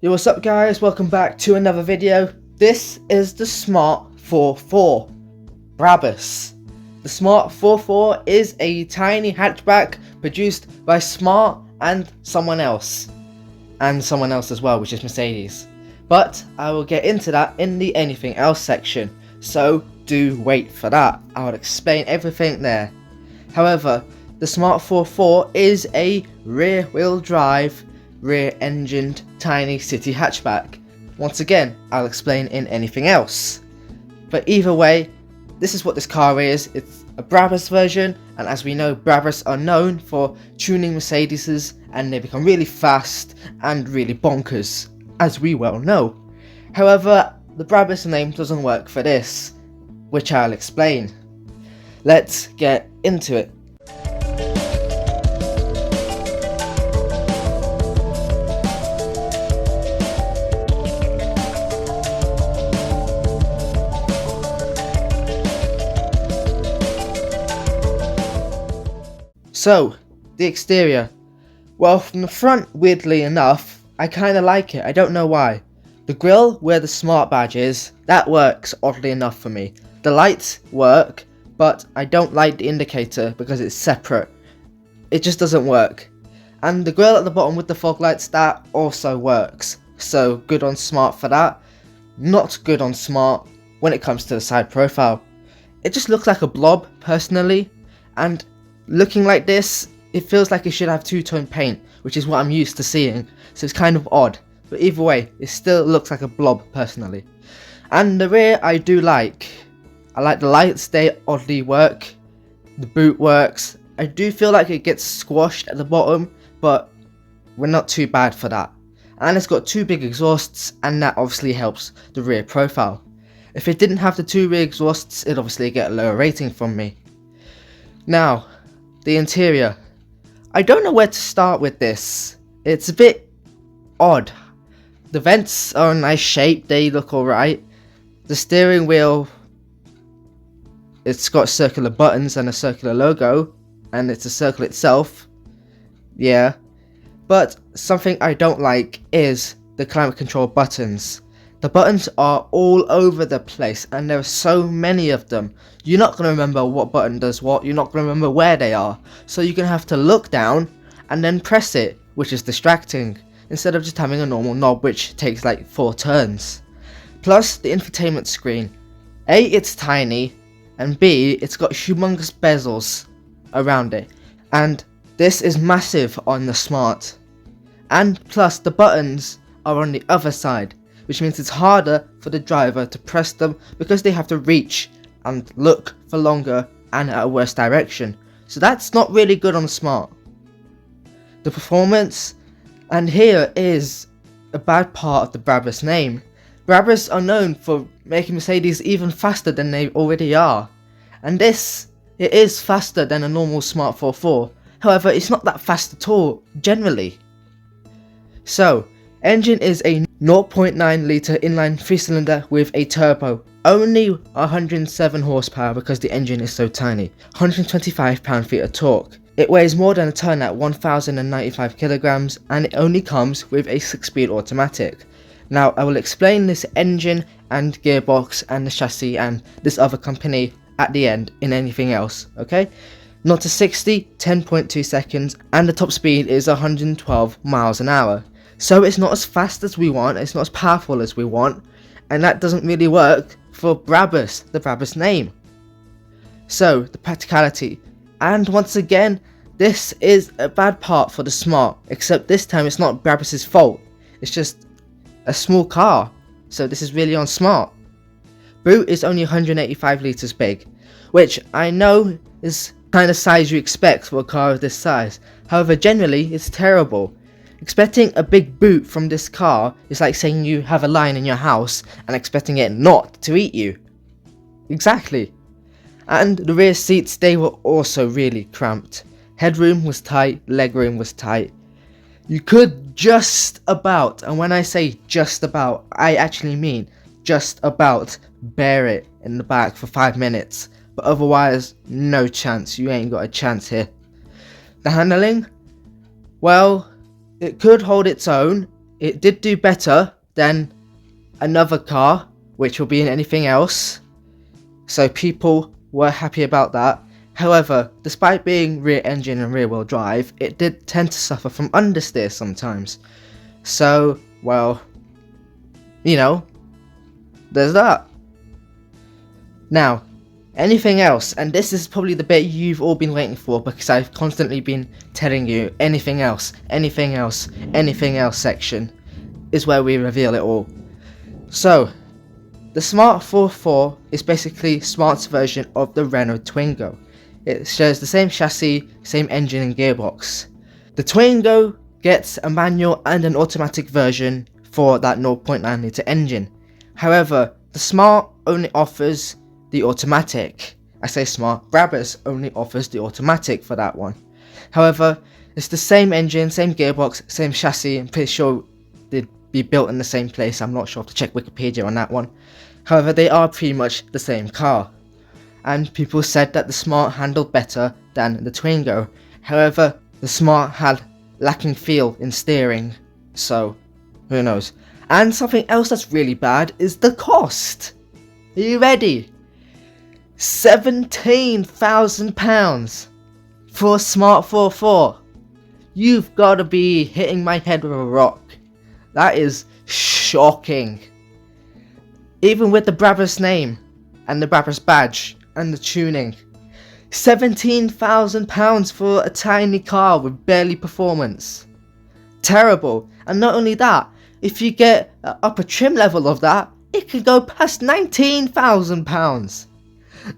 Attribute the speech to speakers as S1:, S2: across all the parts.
S1: Yo, what's up guys, welcome back to another video. This is the Smart ForFour Brabus. The Smart ForFour is a tiny hatchback produced by Smart and someone else as well, which is Mercedes. But I will get into that in the anything else section, so do wait for that. I will explain everything there. However, the Smart ForFour is a rear wheel drive, rear engined tiny city hatchback. Once again, I'll explain in anything else. But either way, this is what this car is. It's a Brabus version, and as we know, Brabus are known for tuning Mercedeses, and they become really fast and really bonkers, as we well know. However, the Brabus name doesn't work for this, which I'll explain. Let's get into it. So, the exterior. Well, from the front, weirdly enough, I kinda like it, I don't know why. The grille where the Smart badge is, that works oddly enough for me. The lights work, but I don't like the indicator because it's separate. It just doesn't work. And the grille at the bottom with the fog lights, that also works. So, good on Smart for that. Not good on Smart when it comes to the side profile. It just looks like a blob, personally, and looking like this, it feels like it should have two-tone paint, which is what I'm used to seeing, so it's kind of odd. But either way, it still looks like a blob, personally. And the rear, I do like. I like the lights, they oddly work. The boot works. I do feel like it gets squashed at the bottom, but we're not too bad for that. And it's got two big exhausts, and that obviously helps the rear profile. If it didn't have the two rear exhausts, it'd obviously get a lower rating from me. Now, the interior. I don't know where to start with this. It's a bit odd. The vents are a nice shape, they look alright. The steering wheel, it's got circular buttons and a circular logo, and it's a circle itself. Yeah. But something I don't like is the climate control buttons. The buttons are all over the place, and there are so many of them. You're not going to remember what button does what, you're not going to remember where they are. So you're going to have to look down and then press it, which is distracting, instead of just having a normal knob which takes like 4 turns. Plus the infotainment screen. A, it's tiny, and B, it's got humongous bezels around it. And this is massive on the Smart. And plus the buttons are on the other side, which means it's harder for the driver to press them because they have to reach and look for longer and at a worse direction. So that's not really good on the Smart. The performance, and here is a bad part of the Brabus name. Brabus are known for making Mercedes even faster than they already are. And this, it is faster than a normal Smart ForFour. However, it's not that fast at all, generally. So, engine is a 0.9 litre inline 3-cylinder with a turbo. Only 107 horsepower because the engine is so tiny. 125 pound-feet of torque. It weighs more than a ton at 1095 kilograms, and it only comes with a 6-speed automatic. Now I will explain this engine and gearbox and the chassis and this other company at the end in anything else, okay? 0 to 60, 10.2 seconds, and the top speed is 112 miles an hour. So it's not as fast as we want, it's not as powerful as we want, and that doesn't really work for Brabus, the Brabus name. So, the practicality. And once again, this is a bad part for the Smart, except this time it's not Brabus's fault, it's just a small car, so this is really on Smart. Boot is only 185 litres big, which I know is kind of size you expect for a car of this size. However, generally it's terrible. Expecting a big boot from this car is like saying you have a lion in your house and expecting it not to eat you. Exactly. And the rear seats, they were also really cramped. Headroom was tight, legroom was tight. You could just about, and when I say just about, I actually mean just about, bear it in the back for 5 minutes. But otherwise, no chance, you ain't got a chance here. The handling? Well, it could hold its own it did do better than another car, which will be in anything else. So people were happy about that. However, despite being rear engine and rear wheel drive, it did tend to suffer from understeer sometimes. So, well, you know, there's that. Now, anything else, and this is probably the bit you've all been waiting for, because I've constantly been telling you anything else, anything else, anything else section is where we reveal it all. So, the Smart ForFour is basically Smart's version of the Renault Twingo. It shares the same chassis, same engine and gearbox. The Twingo gets a manual and an automatic version for that 0.9 litre engine. However, the Smart only offers the automatic. I say Smart, Brabus only offers the automatic for that one. However, it's the same engine, same gearbox, same chassis. I'm pretty sure they'd be built in the same place. I'm not sure, I have to check Wikipedia on that one. However, they are pretty much the same car. And people said that the Smart handled better than the Twingo. However, the Smart had lacking feel in steering. So, who knows. And something else that's really bad is the cost. Are you ready? £17,000 for a Smart ForFour. You've got to be hitting my head with a rock. That is shocking. Even with the Brabus name and the Brabus badge and the tuning. £17,000 for a tiny car with barely performance. Terrible. And not only that, if you get an upper trim level of that, it could go past £19,000.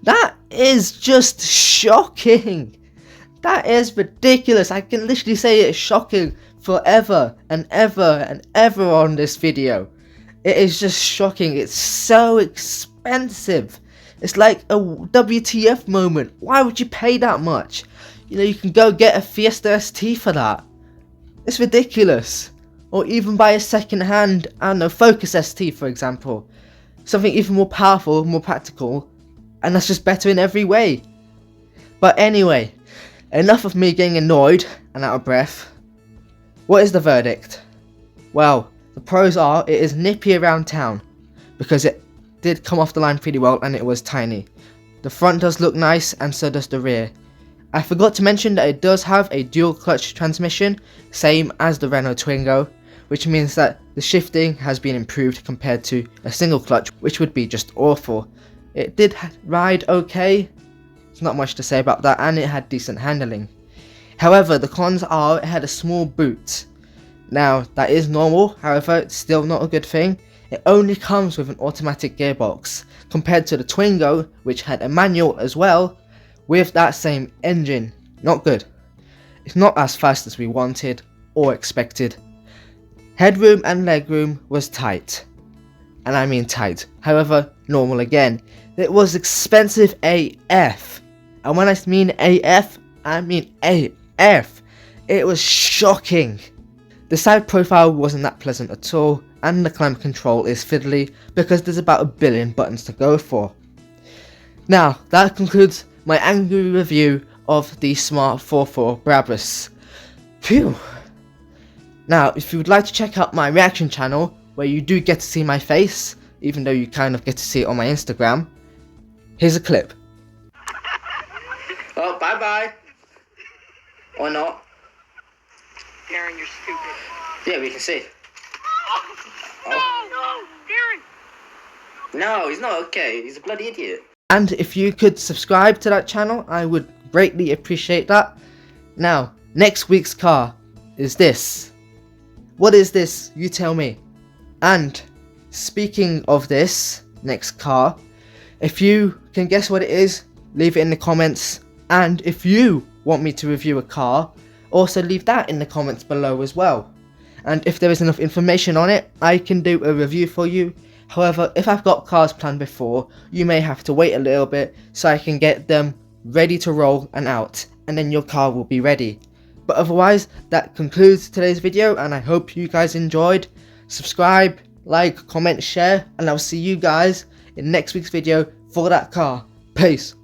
S1: That is just shocking. That is ridiculous. I can literally say it's shocking forever and ever and ever on this video. It is just shocking. It's so expensive. It's like a WTF moment. Why would you pay that much? You know, you can go get a Fiesta ST for that. It's ridiculous. Or even buy a second hand, I don't know, Focus ST for example. Something even more powerful, more practical, and that's just better in every way. But anyway, enough of me getting annoyed and out of breath. What is the verdict? Well, the pros are it is nippy around town, because it did come off the line pretty well and it was tiny. The front does look nice and so does the rear. I forgot to mention that it does have a dual clutch transmission, same as the Renault Twingo, which means that the shifting has been improved compared to a single clutch, which would be just awful. It did ride okay, there's not much to say about that, and it had decent handling. However, the cons are it had a small boot. Now, that is normal, however, it's still not a good thing. It only comes with an automatic gearbox, compared to the Twingo, which had a manual as well, with that same engine. Not good. It's not as fast as we wanted or expected. Headroom and legroom was tight. And I mean tight. However, normal again. It was expensive AF. And when I mean AF, I mean AF. It was shocking. The side profile wasn't that pleasant at all, and the climate control is fiddly because there's about a billion buttons to go for. Now, that concludes my angry review of the Smart ForFour Brabus. Phew. Now, if you would like to check out my reaction channel, where you do get to see my face, even though you kind of get to see it on my Instagram, here's a clip. Oh, bye-bye. Or not.
S2: Darren, you're stupid.
S1: Yeah, we can see.
S2: Oh. No, Darren!
S1: No, he's not okay. He's a bloody idiot. And if you could subscribe to that channel, I would greatly appreciate that. Now, next week's car is this. What is this? You tell me. And speaking of this next car, if you can guess what it is, leave it in the comments. And if you want me to review a car, also leave that in the comments below as well. And if there is enough information on it, I can do a review for you. However, if I've got cars planned before, you may have to wait a little bit so I can get them ready to roll and out, and then your car will be ready. But otherwise, that concludes today's video, and I hope you guys enjoyed. Subscribe, like, comment, share, and I'll see you guys in next week's video for that car. Peace.